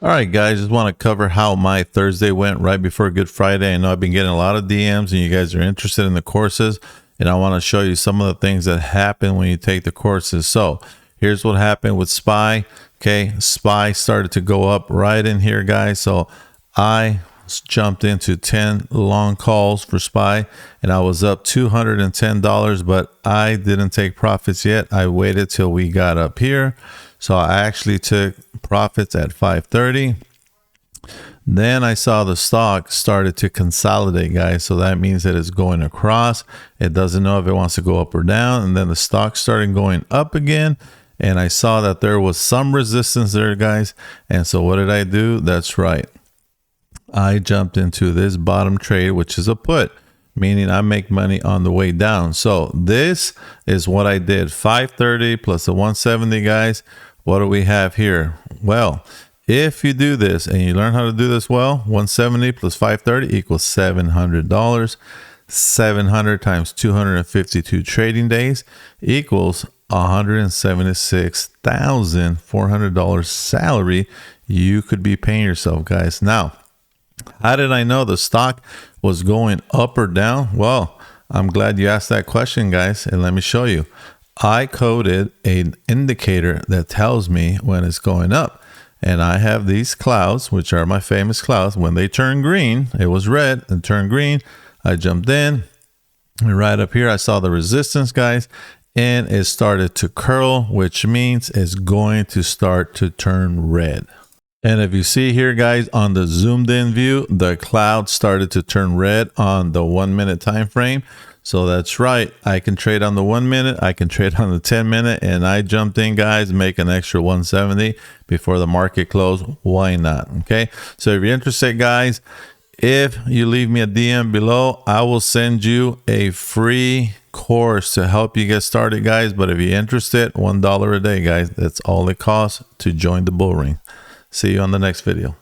All right, guys, just want to cover how my Thursday went right before Good Friday. I know I've been getting a lot of DMs and you guys are interested in the courses, and I want to show you some of the things that happen when you take the courses. So here's what happened with SPY. Okay, SPY started to go up right in here, guys. So I jumped into 10 long calls for SPY and I was up $210, but I didn't take profits yet. I waited till we got up here. So I actually took profits at 5:30. Then I saw the stock started to consolidate, guys. So that means that it's going across. It doesn't know if it wants to go up or down. And then the stock started going up again. And I saw that there was some resistance there, guys. And so what did I do? That's right. I jumped into this bottom trade, which is a put, meaning I make money on the way down. So this is what I did. 530 plus the 170, guys. What do we have here? Well, if you do this and you learn how to do this well, 170 plus 530 equals $700. 700 times 252 trading days equals $176,400 salary you could be paying yourself, guys. Now, how did I know the stock was going up or down? Well, I'm glad you asked that question, guys, and let me show you. I coded an indicator that tells me when it's going up, and I have these clouds, which are my famous clouds. When they turn green, it was red and turned green. I jumped in, and right up here I saw the resistance, guys, and it started to curl, which means it's going to start to turn red. And if you see here, guys, on the zoomed in view, the cloud started to turn red on the 1 minute time frame. So that's right. I can trade on the 1 minute. I can trade on the 10 minute. And I jumped in, guys, make an extra 170 before the market closed. Why not? Okay. So if you're interested, guys, if you leave me a DM below, I will send you a free course to help you get started, guys. But if you're interested, $1 a day, guys, that's all it costs to join the bull ring. See you on the next video.